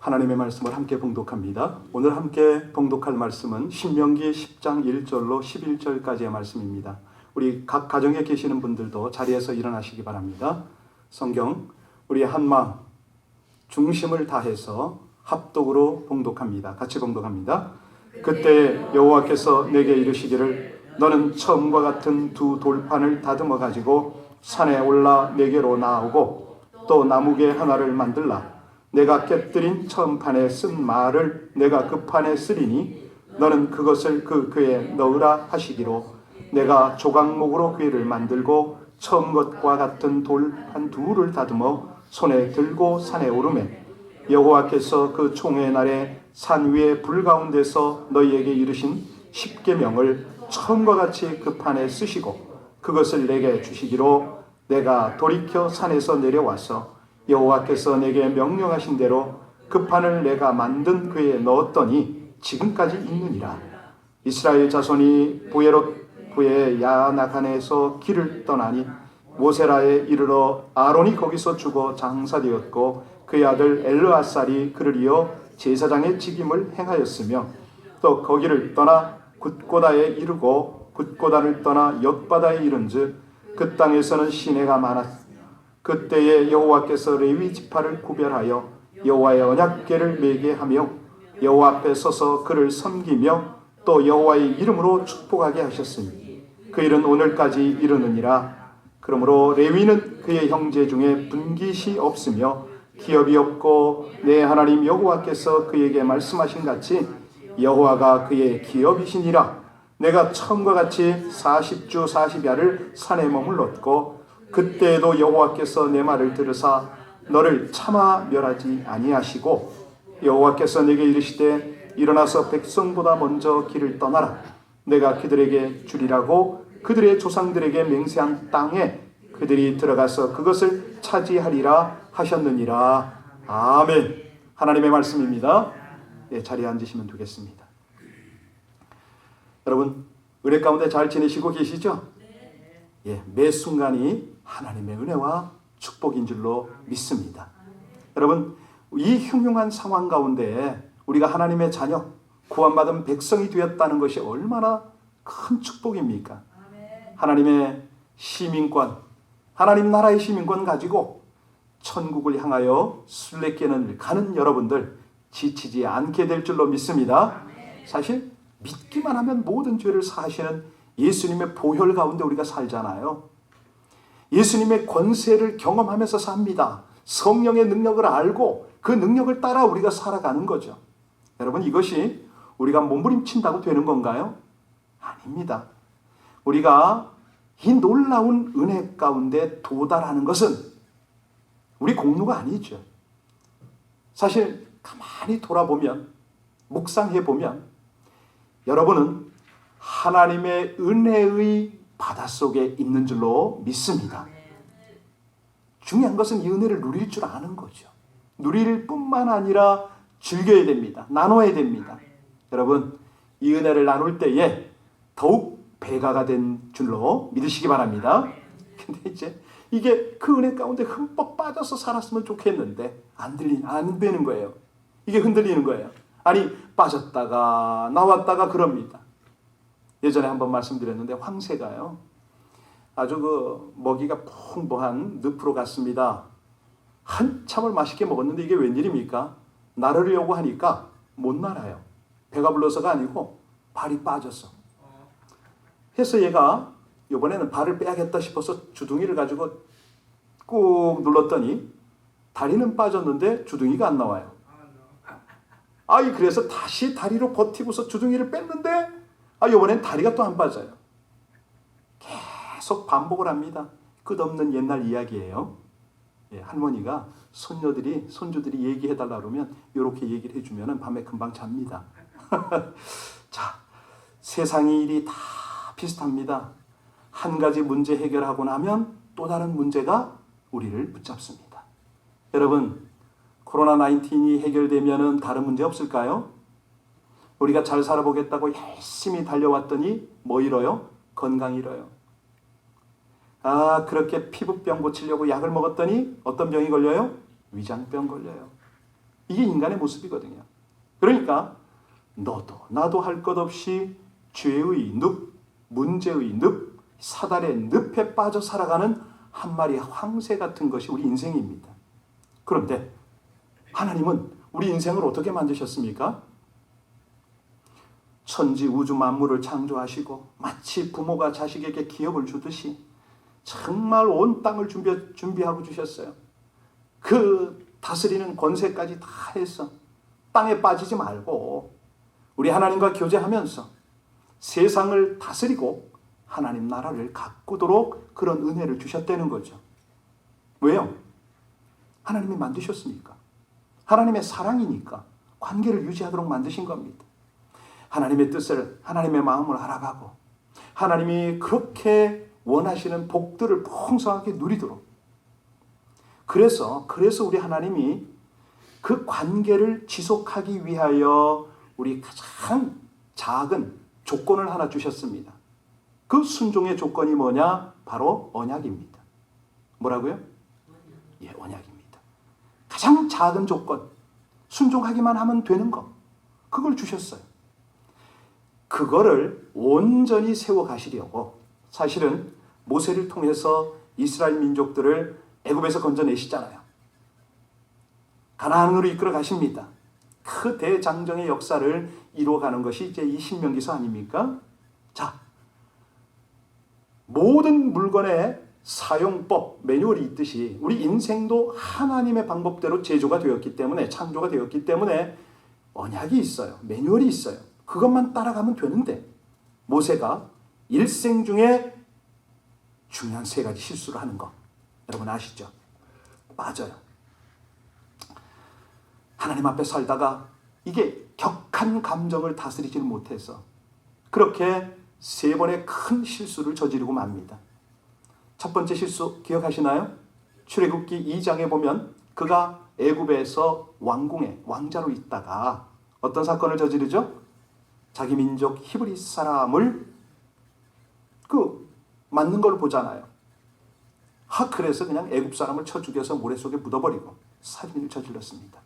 하나님의 말씀을 함께 봉독합니다. 오늘 함께 봉독할 말씀은 신명기 10장 1절로 11절까지의 말씀입니다. 우리 각 가정에 계시는 분들도 자리에서 일어나시기 바랍니다. 성경 우리 한마음 중심을 다해서 합독으로 봉독합니다. 같이 봉독합니다. 그때 여호와께서 내게 이르시기를 너는 처음과 같은 두 돌판을 다듬어 가지고 산에 올라 내게로 나오고 또 나무개 하나를 만들라. 내가 깨뜨린 처음 판에 쓴 말을 내가 그 판에 쓰리니 너는 그것을 그 궤에 넣으라 하시기로 내가 조각목으로 궤를 만들고 처음 것과 같은 돌판 둘을 다듬어 손에 들고 산에 오르매 여호와께서 그 총회 날에 산 위에 불 가운데서 너희에게 이르신 십계명을 처음과 같이 그 판에 쓰시고 그것을 내게 주시기로 내가 돌이켜 산에서 내려와서 여호와께서 내게 명령하신 대로 그 판을 내가 만든 궤에 넣었더니 지금까지 있느니라. 이스라엘 자손이 부에롯부의 야나간에서 길을 떠나니 모세라에 이르러 아론이 거기서 죽어 장사되었고 그의 아들 엘르아살이 그를 이어 제사장의 직임을 행하였으며 또 거기를 떠나 굿고다에 이르고 굿고다를 떠나 엿바다에 이른즉 그 땅에서는 시내가 많았으며 그때에 여호와께서 레위 지파를 구별하여 여호와의 언약궤를 매게 하며 여호와 앞에 서서 그를 섬기며 또 여호와의 이름으로 축복하게 하셨으니 그 일은 오늘까지 이르느니라. 그러므로 레위는 그의 형제 중에 분깃이 없으며 기업이 없고 내 하나님 여호와께서 그에게 말씀하신 같이 여호와가 그의 기업이시니라. 내가 처음과 같이 40주 40야를 산에 머물렀고 그때에도 여호와께서 내 말을 들으사 너를 차마 멸하지 아니하시고 여호와께서 내게 이르시되 일어나서 백성보다 먼저 길을 떠나라. 내가 그들에게 주리라고 그들의 조상들에게 맹세한 땅에 그들이 들어가서 그것을 차지하리라 하셨느니라. 아멘. 하나님의 말씀입니다. 네, 자리에 앉으시면 되겠습니다. 여러분 은혜 가운데 잘 지내시고 계시죠? 예, 매 순간이 하나님의 은혜와 축복인 줄로 믿습니다. 여러분 이 흉흉한 상황 가운데 우리가 하나님의 자녀 구원받은 백성이 되었다는 것이 얼마나 큰 축복입니까? 하나님의 시민권, 하나님 나라의 시민권 가지고 천국을 향하여 순례길을 가는 여러분들 지치지 않게 될 줄로 믿습니다. 사실 믿기만 하면 모든 죄를 사하시는 예수님의 보혈 가운데 우리가 살잖아요. 예수님의 권세를 경험하면서 삽니다. 성령의 능력을 알고 그 능력을 따라 우리가 살아가는 거죠. 여러분 이것이 우리가 몸부림친다고 되는 건가요? 아닙니다. 우리가 이 놀라운 은혜 가운데 도달하는 것은 우리 공로가 아니죠. 사실 가만히 돌아보면 묵상해보면 여러분은 하나님의 은혜의 바닷속에 있는 줄로 믿습니다. 중요한 것은 이 은혜를 누릴 줄 아는 거죠. 누릴 뿐만 아니라 즐겨야 됩니다. 나눠야 됩니다. 여러분 이 은혜를 나눌 때에 더욱 배가가 된 줄로 믿으시기 바랍니다. 근데 이제 이게 그 은혜 가운데 흠뻑 빠져서 살았으면 좋겠는데 안 되는 거예요. 이게 흔들리는 거예요. 아니 빠졌다가 나왔다가 그럽니다. 예전에 한번 말씀드렸는데 황새가요 아주 그 먹이가 풍부한 늪으로 갔습니다. 한참을 맛있게 먹었는데 이게 웬일입니까? 나르려고 하니까 못 날아요. 배가 불러서가 아니고 발이 빠졌어. 그래서 얘가 이번에는 발을 빼야겠다 싶어서 주둥이를 가지고 꾹 눌렀더니 다리는 빠졌는데 주둥이가 안 나와요. 그래서 다시 다리로 버티고서 주둥이를 뺐는데 이번엔 다리가 또 안 빠져요. 계속 반복을 합니다. 끝없는 옛날 이야기예요. 예, 할머니가 손주들이 얘기해달라 그러면 이렇게 얘기를 해주면 밤에 금방 잡니다. 자, 세상의 일이 다 비슷합니다. 한 가지 문제 해결하고 나면 또 다른 문제가 우리를 붙잡습니다. 여러분 코로나19이 해결되면 다른 문제 없을까요? 우리가 잘 살아보겠다고 열심히 달려왔더니 뭐 잃어요? 건강 잃어요. 그렇게 피부병 고치려고 약을 먹었더니 어떤 병이 걸려요? 위장병 걸려요. 이게 인간의 모습이거든요. 그러니까 너도 나도 할 것 없이 죄의 늪, 문제의 늪, 사단의 늪에 빠져 살아가는 한 마리의 황새 같은 것이 우리 인생입니다. 그런데 하나님은 우리 인생을 어떻게 만드셨습니까? 천지 우주 만물을 창조하시고 마치 부모가 자식에게 기업을 주듯이 정말 온 땅을 준비하고 주셨어요. 그 다스리는 권세까지 다 해서 땅에 빠지지 말고 우리 하나님과 교제하면서 세상을 다스리고 하나님 나라를 가꾸도록 그런 은혜를 주셨다는 거죠. 왜요? 하나님이 만드셨으니까. 하나님의 사랑이니까 관계를 유지하도록 만드신 겁니다. 하나님의 뜻을, 하나님의 마음을 알아가고 하나님이 그렇게 원하시는 복들을 풍성하게 누리도록. 그래서 우리 하나님이 그 관계를 지속하기 위하여 우리 가장 작은 조건을 하나 주셨습니다. 그 순종의 조건이 뭐냐? 바로 언약입니다. 뭐라고요? 예, 언약입니다. 가장 작은 조건, 순종하기만 하면 되는 거, 그걸 주셨어요. 그거를 온전히 세워가시려고 사실은 모세를 통해서 이스라엘 민족들을 애굽에서 건져내시잖아요. 가나안으로 이끌어 가십니다. 그 대장정의 역사를 이루어가는 것이 이제 이 신명기서 아닙니까? 자, 모든 물건의 사용법, 매뉴얼이 있듯이 우리 인생도 하나님의 방법대로 제조가 되었기 때문에, 창조가 되었기 때문에 언약이 있어요. 매뉴얼이 있어요. 그것만 따라가면 되는데 모세가 일생 중에 중요한 3가지 실수를 하는 거 여러분 아시죠? 맞아요. 하나님 앞에 살다가 이게 격한 감정을 다스리지를 못해서 그렇게 3번의 큰 실수를 저지르고 맙니다. 첫 번째 실수 기억하시나요? 출애굽기 2장에 보면 그가 애굽에서 왕궁에 왕자로 있다가 어떤 사건을 저지르죠? 자기 민족 히브리 사람을 맞는 걸 보잖아요. 그래서 그냥 애굽 사람을 쳐 죽여서 모래 속에 묻어버리고 살인을 저질렀습니다.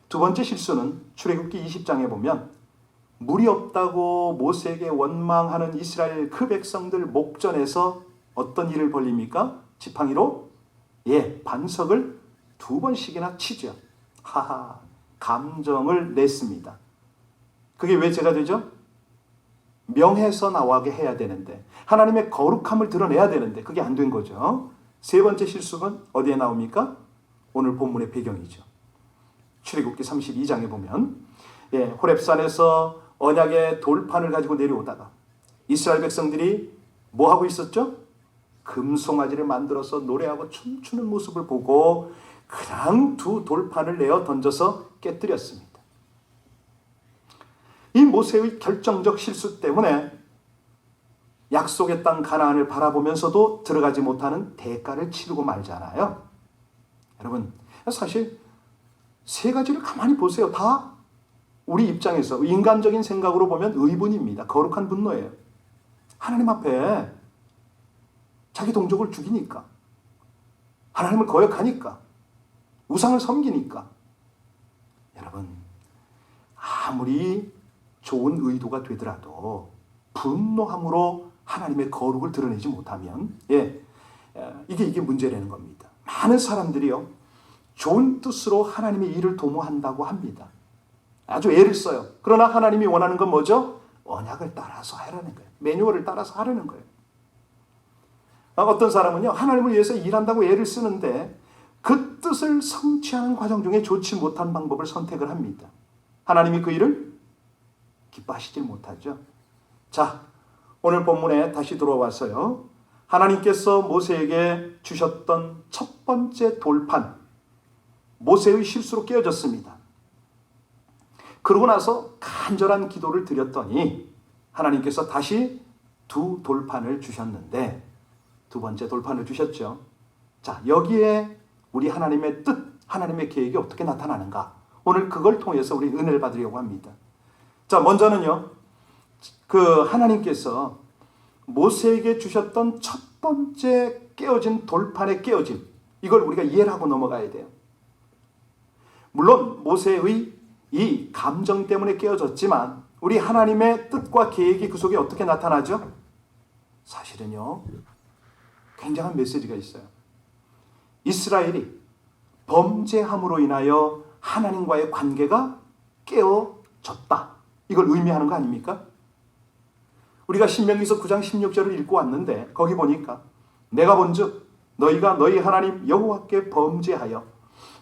두 번째 실수는 출애굽기 20장에 보면 물이 없다고 모세에게 원망하는 이스라엘 그 백성들 목전에서 어떤 일을 벌립니까? 지팡이로 반석을 2번씩이나 치죠. 감정을 냈습니다. 그게 왜 죄가 되죠? 명해서 나오게 해야 되는데 하나님의 거룩함을 드러내야 되는데 그게 안 된 거죠. 3번째 실수는 어디에 나옵니까? 오늘 본문의 배경이죠. 출애굽기 32장에 보면 호렙산에서 언약의 돌판을 가지고 내려오다가 이스라엘 백성들이 뭐 하고 있었죠? 금송아지를 만들어서 노래하고 춤추는 모습을 보고 그냥 2 돌판을 내어 던져서 깨뜨렸습니다. 이 모세의 결정적 실수 때문에 약속의 땅 가나안을 바라보면서도 들어가지 못하는 대가를 치르고 말잖아요. 여러분 사실 3가지를 가만히 보세요. 다 우리 입장에서 인간적인 생각으로 보면 의분입니다. 거룩한 분노예요. 하나님 앞에 자기 동족을 죽이니까, 하나님을 거역하니까, 우상을 섬기니까. 여러분 아무리 좋은 의도가 되더라도 분노함으로 하나님의 거룩을 드러내지 못하면 이게 문제라는 겁니다. 많은 사람들이요 좋은 뜻으로 하나님의 일을 도모한다고 합니다. 아주 애를 써요. 그러나 하나님이 원하는 건 뭐죠? 언약을 따라서 하라는 거예요. 매뉴얼을 따라서 하라는 거예요. 어떤 사람은요 하나님을 위해서 일한다고 애를 쓰는데 그 뜻을 성취하는 과정 중에 좋지 못한 방법을 선택을 합니다. 하나님이 그 일을 기뻐하시질 못하죠. 자, 오늘 본문에 다시 들어와서요. 하나님께서 모세에게 주셨던 첫 번째 돌판, 모세의 실수로 깨어졌습니다. 그러고 나서 간절한 기도를 드렸더니 하나님께서 다시 2 돌판을 주셨는데 2번째 돌판을 주셨죠. 자, 여기에 우리 하나님의 뜻, 하나님의 계획이 어떻게 나타나는가? 오늘 그걸 통해서 우리 은혜를 받으려고 합니다. 자, 먼저는요. 하나님께서 모세에게 주셨던 첫 번째 깨어진 돌판의 깨어짐, 이걸 우리가 이해를 하고 넘어가야 돼요. 물론 모세의 이 감정 때문에 깨어졌지만 우리 하나님의 뜻과 계획이 그 속에 어떻게 나타나죠? 사실은요, 굉장한 메시지가 있어요. 이스라엘이 범죄함으로 인하여 하나님과의 관계가 깨어졌다. 이걸 의미하는 거 아닙니까? 우리가 신명기서 9장 16절을 읽고 왔는데 거기 보니까 내가 본즉 너희가 너희 하나님 여호와께 범죄하여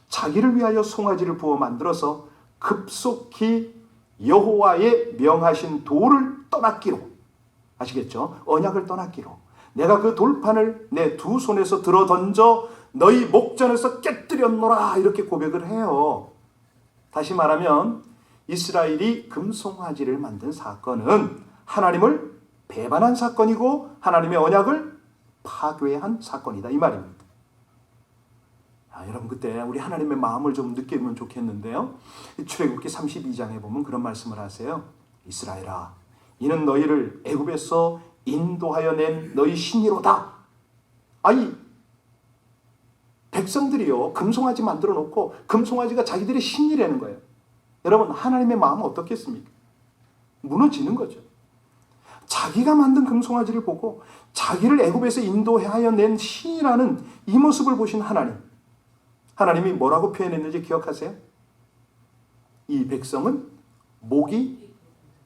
자기를 위하여 송아지를 부어 만들어서 급속히 여호와의 명하신 돌을 떠났기로, 아시겠죠? 언약을 떠났기로 내가 그 돌판을 내 두 손에서 들어 던져 너희 목전에서 깨뜨렸노라, 이렇게 고백을 해요. 다시 말하면 이스라엘이 금송아지를 만든 사건은 하나님을 배반한 사건이고 하나님의 언약을 파괴한 사건이다, 이 말입니다. 여러분, 그때 우리 하나님의 마음을 좀 느끼면 좋겠는데요. 출애굽기 32장에 보면 그런 말씀을 하세요. 이스라엘아, 이는 너희를 애굽에서 인도하여 낸 너희 신이로다. 아니, 백성들이요, 금송아지 만들어 놓고 금송아지가 자기들의 신이라는 거예요. 여러분, 하나님의 마음은 어떻겠습니까? 무너지는 거죠. 자기가 만든 금송아지를 보고 자기를 애굽에서 인도하여 낸 신이라는 이 모습을 보신 하나님, 하나님이 뭐라고 표현했는지 기억하세요? 이 백성은 목이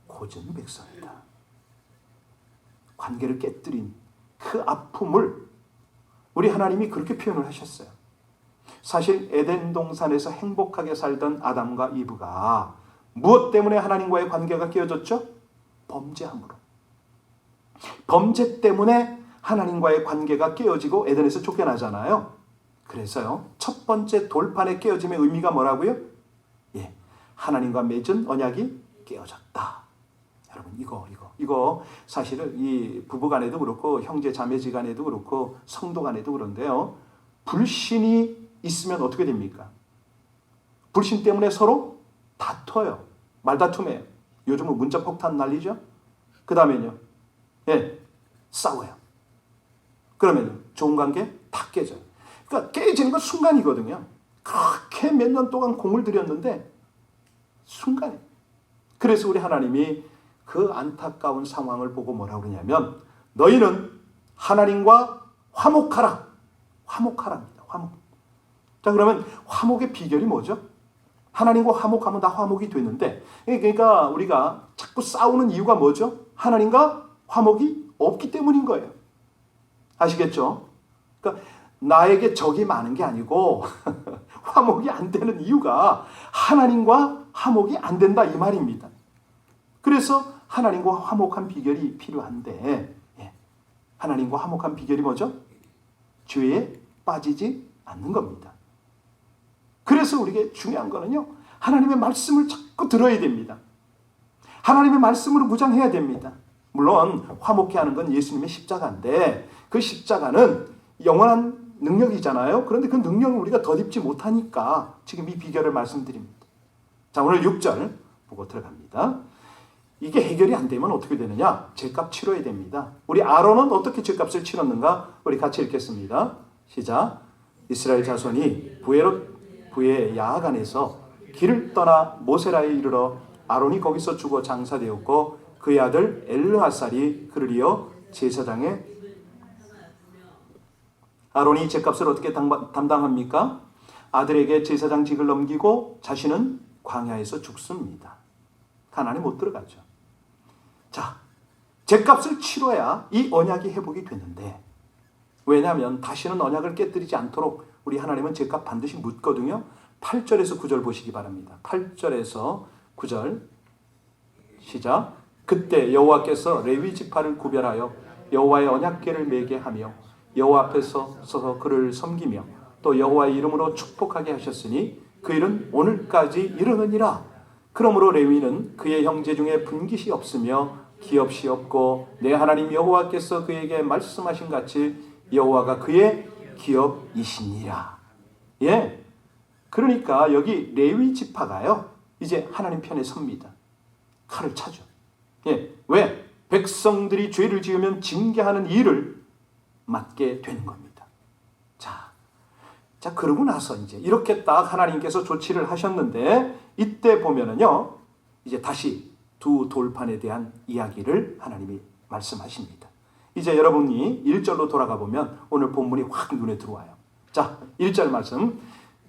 고진 백성이다. 관계를 깨뜨린 그 아픔을 우리 하나님이 그렇게 표현을 하셨어요. 사실 에덴 동산에서 행복하게 살던 아담과 이브가 무엇 때문에 하나님과의 관계가 깨어졌죠? 범죄함으로. 범죄 때문에 하나님과의 관계가 깨어지고 에덴에서 쫓겨나잖아요. 그래서요, 첫 번째 돌판의 깨어짐의 의미가 뭐라고요? 하나님과 맺은 언약이 깨어졌다. 여러분, 이거 사실은 이 부부 간에도 그렇고 형제 자매지 간에도 그렇고 성도 간에도 그런데요, 불신이 있으면 어떻게 됩니까? 불신 때문에 서로 다퉈요. 말다툼해요. 요즘은 문자 폭탄 날리죠. 그 다음에는요, 싸워요. 그러면 좋은 관계 다 깨져요. 그러니까 깨지는 건 순간이거든요. 그렇게 몇 년 동안 공을 들였는데 순간에. 그래서 우리 하나님이 그 안타까운 상황을 보고 뭐라고 그러냐면 너희는 하나님과 화목하라. 화목하랍니다. 화목. 자, 그러면 화목의 비결이 뭐죠? 하나님과 화목하면 다 화목이 되는데, 그러니까 우리가 자꾸 싸우는 이유가 뭐죠? 하나님과 화목이 없기 때문인 거예요. 아시겠죠? 그러니까 나에게 적이 많은 게 아니고 화목이 안 되는 이유가 하나님과 화목이 안 된다, 이 말입니다. 그래서 하나님과 화목한 비결이 필요한데, 하나님과 화목한 비결이 뭐죠? 죄에 빠지지 않는 겁니다. 그래서 우리에게 중요한 거는요, 하나님의 말씀을 자꾸 들어야 됩니다. 하나님의 말씀으로 무장해야 됩니다. 물론 화목해 하는 건 예수님의 십자가인데 그 십자가는 영원한 능력이잖아요. 그런데 그 능력을 우리가 덧입지 못하니까 지금 이 비결을 말씀드립니다. 자, 오늘 6절 보고 들어갑니다. 이게 해결이 안 되면 어떻게 되느냐? 죄값 치러야 됩니다. 우리 아론은 어떻게 죄값을 치렀는가? 우리 같이 읽겠습니다. 시작. 이스라엘 자손이 부의 야간에서 길을 떠나 모세라에 이르러 아론이 거기서 죽어 장사되었고 그의 아들 엘르하살이 그를 이어 제사장에. 아론이 죄값을 어떻게 담당합니까? 아들에게 제사장직을 넘기고 자신은 광야에서 죽습니다. 가나안에 못 들어가죠. 자, 죄값을 치러야 이 언약이 회복이 되는데, 왜냐하면 다시는 언약을 깨뜨리지 않도록 우리 하나님은 죄값 반드시 묻거든요. 8절에서 9절 보시기 바랍니다. 8절에서 9절 시작. 그때 여호와께서 레위 지파를 구별하여 여호와의 언약궤를 매게 하며 여호와 앞에서 서서 그를 섬기며 또 여호와의 이름으로 축복하게 하셨으니 그 일은 오늘까지 이르느니라. 그러므로 레위는 그의 형제 중에 분깃이 없으며 기업이 없고 내 하나님 여호와께서 그에게 말씀하신 같이 여호와가 그의 기업이시니라. 그러니까 여기 레위 지파가요, 이제 하나님 편에 섭니다. 칼을 차죠. 왜? 백성들이 죄를 지으면 징계하는 일을 맡게 되는 겁니다. 자, 자, 그러고 나서 이제 이렇게 딱 하나님께서 조치를 하셨는데, 이때 보면은요, 이제 다시 두 돌판에 대한 이야기를 하나님이 말씀하십니다. 이제 여러분이 1절로 돌아가 보면 오늘 본문이 확 눈에 들어와요. 자, 1절 말씀.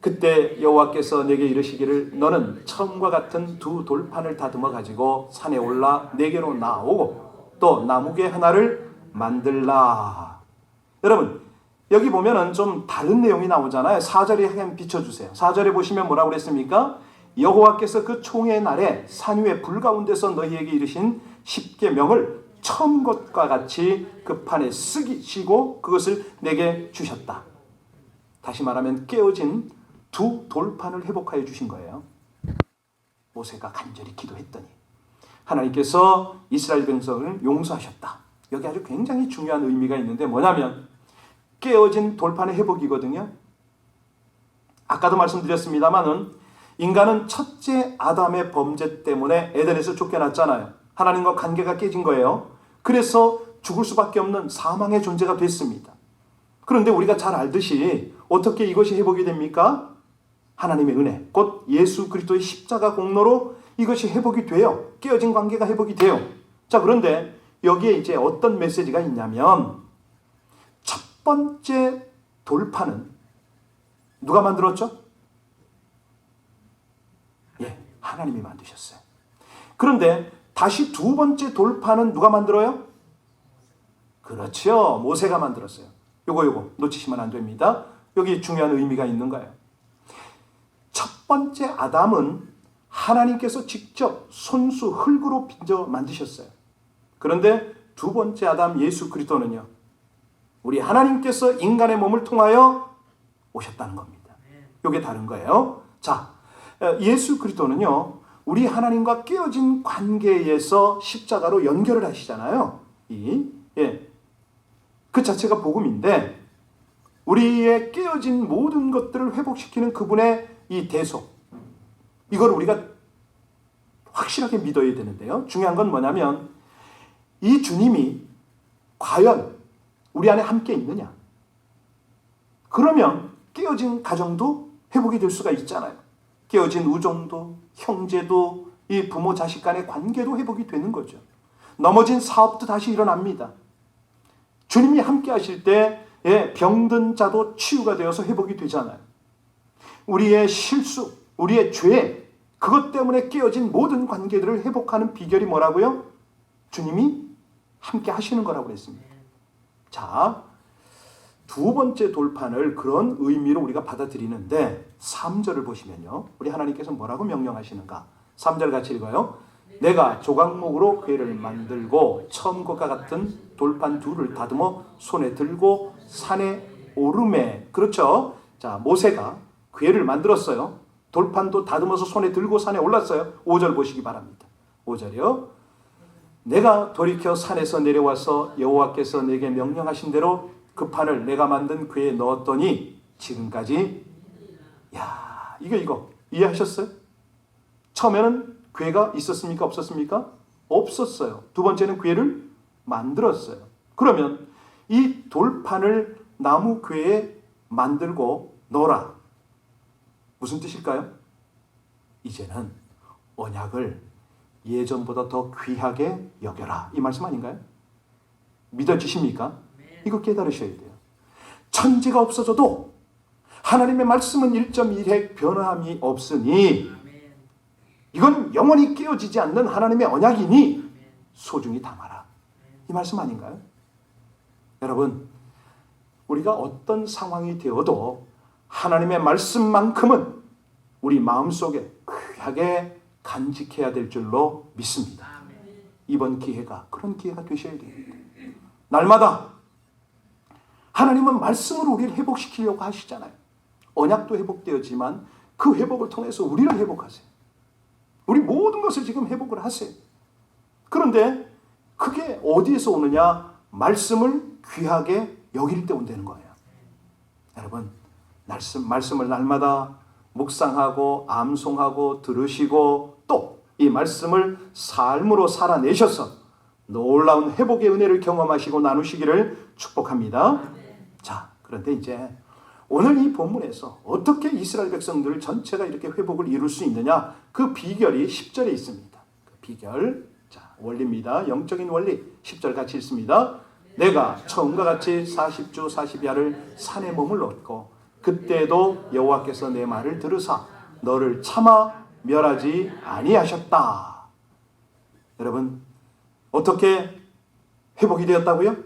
그때 여호와께서 내게 이르시기를 너는 처음과 같은 두 돌판을 다듬어 가지고 산에 올라 내게로 나오고 또 나무개 하나를 만들라. 여러분, 여기 보면은 좀 다른 내용이 나오잖아요. 4절에 한번 비춰주세요. 4절에 보시면 뭐라고 그랬습니까? 여호와께서 그 총의 날에 산 위에 불 가운데서 너희에게 이르신 십계명을 처음 것과 같이 그 판에 쓰시고 그것을 내게 주셨다. 다시 말하면 깨어진 두 돌판을 회복하여 주신 거예요. 모세가 간절히 기도했더니 하나님께서 이스라엘 백성을 용서하셨다. 여기 아주 굉장히 중요한 의미가 있는데 뭐냐면 깨어진 돌판의 회복이거든요. 아까도 말씀드렸습니다마는 인간은 첫째 아담의 범죄 때문에 에덴에서 쫓겨났잖아요. 하나님과 관계가 깨진 거예요. 그래서 죽을 수밖에 없는 사망의 존재가 됐습니다. 그런데 우리가 잘 알듯이 어떻게 이것이 회복이 됩니까? 하나님의 은혜, 곧 예수 그리스도의 십자가 공로로 이것이 회복이 돼요. 깨어진 관계가 회복이 돼요. 자, 그런데 여기에 이제 어떤 메시지가 있냐면 첫 번째 돌판은 누가 만들었죠? 예, 하나님이 만드셨어요. 그런데 다시 두 번째 돌판은 누가 만들어요? 그렇죠. 모세가 만들었어요. 요거 놓치시면 안 됩니다. 여기 중요한 의미가 있는 거예요. 첫 번째 아담은 하나님께서 직접 손수 흙으로 빚어 만드셨어요. 그런데 두 번째 아담 예수 그리스도는요, 우리 하나님께서 인간의 몸을 통하여 오셨다는 겁니다. 이게 다른 거예요. 자, 예수 그리스도는요, 우리 하나님과 깨어진 관계에서 십자가로 연결을 하시잖아요. 그 자체가 복음인데 우리의 깨어진 모든 것들을 회복시키는 그분의 이 대속, 이걸 우리가 확실하게 믿어야 되는데요. 중요한 건 뭐냐면 이 주님이 과연 우리 안에 함께 있느냐? 그러면 깨어진 가정도 회복이 될 수가 있잖아요. 깨어진 우정도, 형제도, 이 부모 자식 간의 관계도 회복이 되는 거죠. 넘어진 사업도 다시 일어납니다. 주님이 함께 하실 때 병든 자도 치유가 되어서 회복이 되잖아요. 우리의 실수, 우리의 죄, 그것 때문에 깨어진 모든 관계들을 회복하는 비결이 뭐라고요? 주님이 함께 하시는 거라고 그랬습니다. 자, 두 번째 돌판을 그런 의미로 우리가 받아들이는데 3절을 보시면요, 우리 하나님께서 뭐라고 명령하시는가? 3절 같이 읽어요. 내가 조각목으로 궤를 만들고 처음 것과 같은 돌판 둘을 다듬어 손에 들고 산에 오르매. 그렇죠? 자, 모세가 궤를 만들었어요. 돌판도 다듬어서 손에 들고 산에 올랐어요. 5절 보시기 바랍니다. 5절이요. 내가 돌이켜 산에서 내려와서 여호와께서 내게 명령하신 대로 그 판을 내가 만든 궤에 넣었더니 지금까지. 야, 이거 이해하셨어요? 처음에는 궤가 있었습니까? 없었습니까? 없었어요. 두 번째는 궤를 만들었어요. 그러면 이 돌판을 나무 궤에 만들고 넣어라. 무슨 뜻일까요? 이제는 언약을 예전보다 더 귀하게 여겨라. 이 말씀 아닌가요? 믿어지십니까? 이거 깨달으셔야 돼요. 천지가 없어져도 하나님의 말씀은 1.1핵 변함이 없으니 이건 영원히 깨어지지 않는 하나님의 언약이니 소중히 담아라. 이 말씀 아닌가요? 여러분, 우리가 어떤 상황이 되어도 하나님의 말씀만큼은 우리 마음속에 귀하게 간직해야 될 줄로 믿습니다. 이번 기회가 그런 기회가 되셔야 됩니다. 날마다 하나님은 말씀으로 우리를 회복시키려고 하시잖아요. 언약도 회복되었지만 그 회복을 통해서 우리를 회복하세요. 우리 모든 것을 지금 회복을 하세요. 그런데 그게 어디에서 오느냐? 말씀을 귀하게 여길 때 온다는 거예요. 여러분, 말씀을 날마다 묵상하고 암송하고 들으시고 또 이 말씀을 삶으로 살아내셔서 놀라운 회복의 은혜를 경험하시고 나누시기를 축복합니다. 자, 그런데 이제 오늘 이 본문에서 어떻게 이스라엘 백성들 전체가 이렇게 회복을 이룰 수 있느냐, 그 비결이 10절에 있습니다. 그 비결, 자, 원리입니다. 영적인 원리. 10절 같이 읽습니다. 내가 처음과 같이 40주 40야를 산에 몸을 얻고 그때도 여호와께서 내 말을 들으사 너를 차마 멸하지 아니하셨다. 여러분, 어떻게 회복이 되었다고요?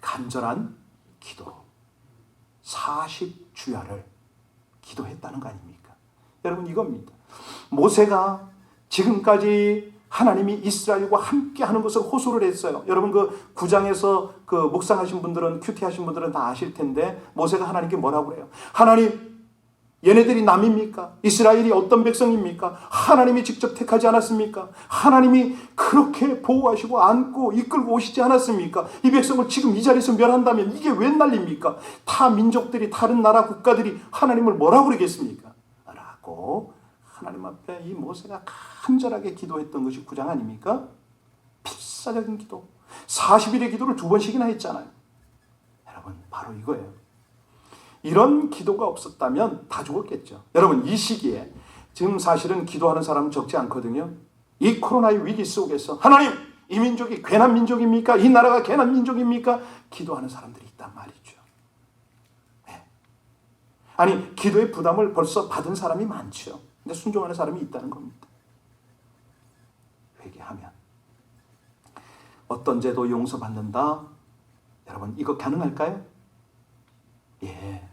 간절한 기도로 40주야를 기도했다는 거 아닙니까? 여러분, 이겁니다. 모세가 지금까지 하나님이 이스라엘과 함께 하는 것을 호소를 했어요. 여러분, 그 9장에서 그 묵상하신 분들은, 큐티하신 분들은 다 아실 텐데, 모세가 하나님께 뭐라고 그래요? 하나님, 얘네들이 남입니까? 이스라엘이 어떤 백성입니까? 하나님이 직접 택하지 않았습니까? 하나님이 그렇게 보호하시고 안고 이끌고 오시지 않았습니까? 이 백성을 지금 이 자리에서 멸한다면 이게 웬 난리입니까? 타 민족들이, 다른 나라 국가들이 하나님을 뭐라고 그러겠습니까? 라고 하나님 앞에 이 모세가 간절하게 기도했던 것이 9장 아닙니까? 필사적인 기도. 40일의 기도를 2번씩이나 했잖아요. 여러분, 바로 이거예요. 이런 기도가 없었다면 다 죽었겠죠. 여러분, 이 시기에 지금 사실은 기도하는 사람은 적지 않거든요. 이 코로나의 위기 속에서 하나님, 이 민족이 괜한 민족입니까? 이 나라가 괜한 민족입니까? 기도하는 사람들이 있단 말이죠. 네. 아니, 기도의 부담을 벌써 받은 사람이 많죠. 근데 순종하는 사람이 있다는 겁니다. 회개하면 어떤 죄도 용서받는다. 여러분, 이거 가능할까요? 예,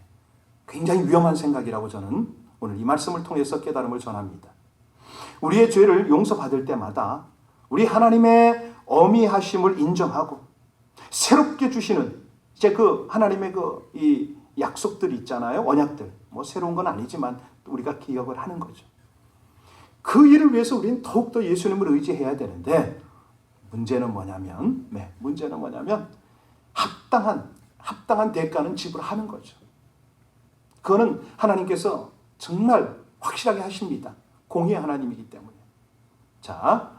굉장히 위험한 생각이라고 저는 오늘 이 말씀을 통해서 깨달음을 전합니다. 우리의 죄를 용서받을 때마다 우리 하나님의 어미하심을 인정하고 새롭게 주시는 이제 그 하나님의 그 이 약속들이 있잖아요. 언약들. 뭐 새로운 건 아니지만 우리가 기억을 하는 거죠. 그 일을 위해서 우리는 더욱더 예수님을 의지해야 되는데 문제는 뭐냐면 합당한 대가는 지불하는 거죠. 그거는 하나님께서 정말 확실하게 하십니다. 공의의 하나님이기 때문에. 자,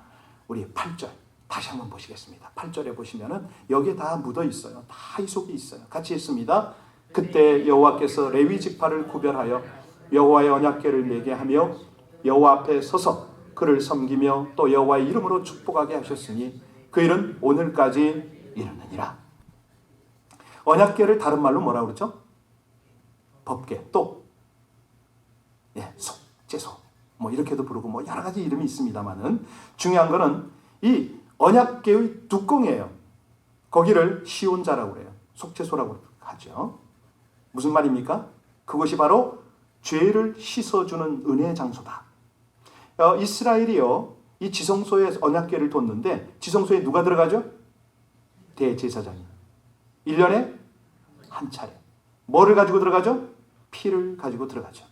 우리 8절 다시 한번 보시겠습니다. 8절에 보시면은 여기에 다 묻어 있어요. 다 이 속에 있어요. 같이 읽습니다. 그때 여호와께서 레위 지파를 구별하여 여호와의 언약궤를 내게 하며 여호와 앞에 서서 그를 섬기며 또 여호와의 이름으로 축복하게 하셨으니 그 일은 오늘까지 이르느니라. 언약궤를 다른 말로 뭐라고 그러죠? 법궤, 또 속죄소, 뭐 이렇게도 부르고 뭐 여러 가지 이름이 있습니다만은 중요한 거는 이 언약궤의 뚜껑이에요. 거기를 시온자라고 그래요. 속죄소라고 하죠. 무슨 말입니까? 그것이 바로 죄를 씻어주는 은혜의 장소다. 이스라엘이요, 이 지성소에 언약궤를 뒀는데 지성소에 누가 들어가죠? 대제사장이. 1년에 한 차례. 뭐를 가지고 들어가죠? 피를 가지고 들어가죠.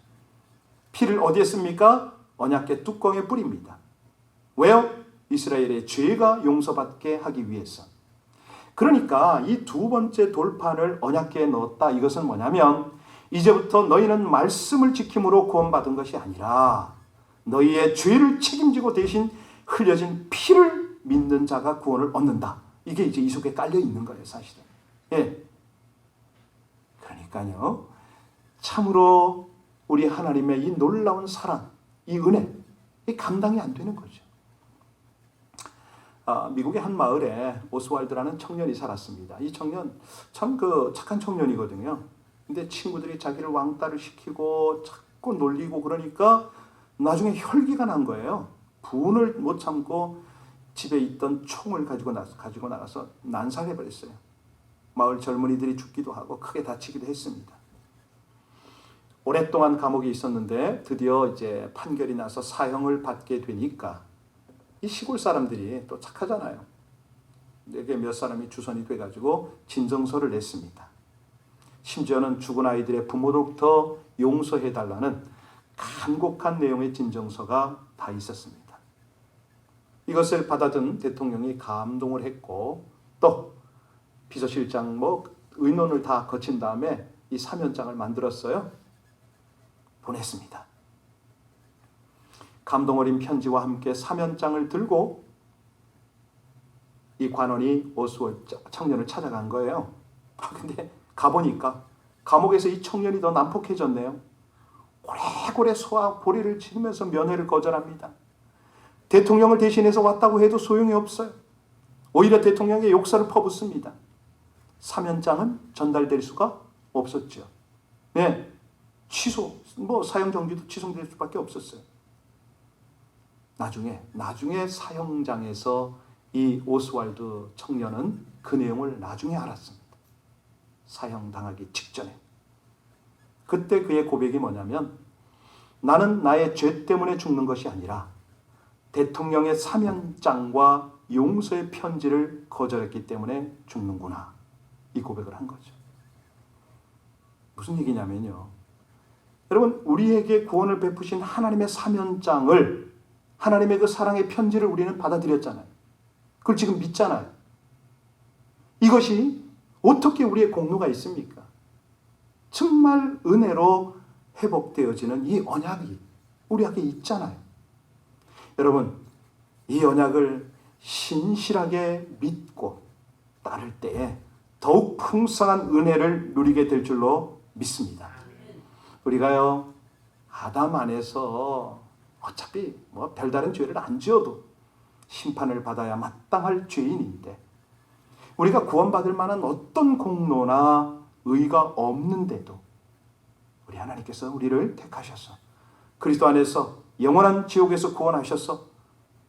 피를 어디에 씁니까? 언약궤 뚜껑에 뿌립니다. 왜요? 이스라엘의 죄가 용서받게 하기 위해서. 그러니까 이 두 번째 돌판을 언약궤에 넣었다. 이것은 뭐냐면 이제부터 너희는 말씀을 지킴으로 구원받은 것이 아니라 너희의 죄를 책임지고 대신 흘려진 피를 믿는 자가 구원을 얻는다. 이게 이제 이 속에 깔려 있는 거예요, 사실은. 예. 그러니까요, 참으로 우리 하나님의 이 놀라운 사랑, 이 은혜, 이 감당이 안 되는 거죠. 미국의 한 마을에 오스왈드라는 청년이 살았습니다. 이 청년 참 착한 청년이거든요. 근데 친구들이 자기를 왕따를 시키고 자꾸 놀리고 그러니까 나중에 혈기가 난 거예요. 분을 못 참고 집에 있던 총을 가지고 나가서 난사해 버렸어요. 마을 젊은이들이 죽기도 하고 크게 다치기도 했습니다. 오랫동안 감옥에 있었는데 드디어 이제 판결이 나서 사형을 받게 되니까 이 시골 사람들이 또 착하잖아요. 내게 몇 사람이 주선이 돼가지고 진정서를 냈습니다. 심지어는 죽은 아이들의 부모로부터 용서해달라는 간곡한 내용의 진정서가 다 있었습니다. 이것을 받아든 대통령이 감동을 했고 또 비서실장 의논을 다 거친 다음에 이 사면장을 만들었어요. 보냈습니다. 감동 어린 편지와 함께 사면장을 들고 이 관원이 오스월드 청년을 찾아간 거예요. 근데 가보니까 감옥에서 이 청년이 더 난폭해졌네요. 고래고래 소와 고리를 치르면서 면회를 거절합니다. 대통령을 대신해서 왔다고 해도 소용이 없어요. 오히려 대통령의 욕설을 퍼붓습니다. 사면장은 전달될 수가 없었죠. 네, 취소, 사형 정지도 취소될 수밖에 없었어요. 나중에 사형장에서 이 오스왈드 청년은 그 내용을 나중에 알았습니다. 사형당하기 직전에. 그때 그의 고백이 뭐냐면, 나는 나의 죄 때문에 죽는 것이 아니라 대통령의 사면장과 용서의 편지를 거절했기 때문에 죽는구나. 이 고백을 한 거죠. 무슨 얘기냐면요. 여러분, 우리에게 구원을 베푸신 하나님의 사면장을, 하나님의 그 사랑의 편지를 우리는 받아들였잖아요. 그걸 지금 믿잖아요. 이것이 어떻게 우리의 공로가 있습니까? 정말 은혜로 회복되어지는 이 언약이 우리에게 있잖아요. 여러분, 이 언약을 신실하게 믿고 따를 때에 더욱 풍성한 은혜를 누리게 될 줄로 믿습니다. 우리가요, 아담 안에서 어차피 별다른 죄를 안 지어도 심판을 받아야 마땅할 죄인인데, 우리가 구원받을 만한 어떤 공로나 의가 없는데도 우리 하나님께서 우리를 택하셔서 그리스도 안에서 영원한 지옥에서 구원하셔서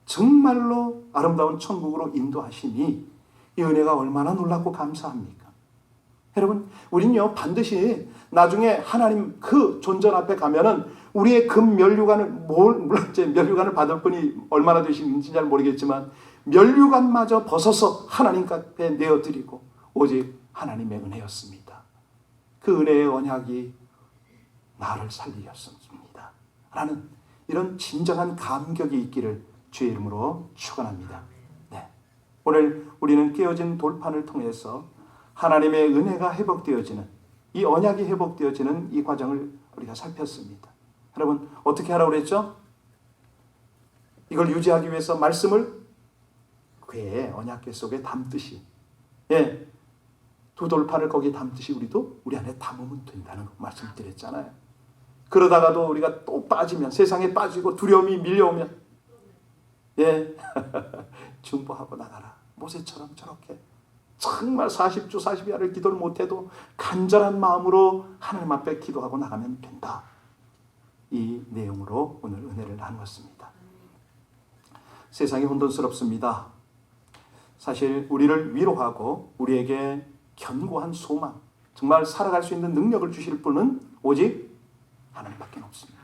정말로 아름다운 천국으로 인도하시니 이 은혜가 얼마나 놀랍고 감사합니까? 여러분, 우린요 반드시 나중에 하나님 그 존전 앞에 가면은 우리의 금 면류관을, 물론 이제 면류관을 받을 분이 얼마나 되시는지 잘 모르겠지만 면류관마저 벗어서 하나님 앞에 내어드리고 오직 하나님의 은혜였습니다. 그 은혜의 언약이 나를 살리셨습니다. 라는 이런 진정한 감격이 있기를 주의 이름으로 축원합니다. 네. 오늘 우리는 깨어진 돌판을 통해서 하나님의 은혜가 회복되어지는, 이 언약이 회복되어지는 이 과정을 우리가 살폈습니다. 여러분, 어떻게 하라고 그랬죠? 이걸 유지하기 위해서 말씀을 궤, 언약궤 속에 담듯이, 두 돌판을 거기에 담듯이 우리도 우리 안에 담으면 된다는 거 말씀드렸잖아요. 그러다가도 우리가 또 빠지면, 세상에 빠지고 두려움이 밀려오면 중보하고 나가라. 모세처럼 저렇게 정말 40주 40야를 기도를 못해도 간절한 마음으로 하나님 앞에 기도하고 나가면 된다. 이 내용으로 오늘 은혜를 나누었습니다. 세상이 혼돈스럽습니다. 사실 우리를 위로하고 우리에게 견고한 소망, 정말 살아갈 수 있는 능력을 주실 분은 오직 하나님밖에 없습니다.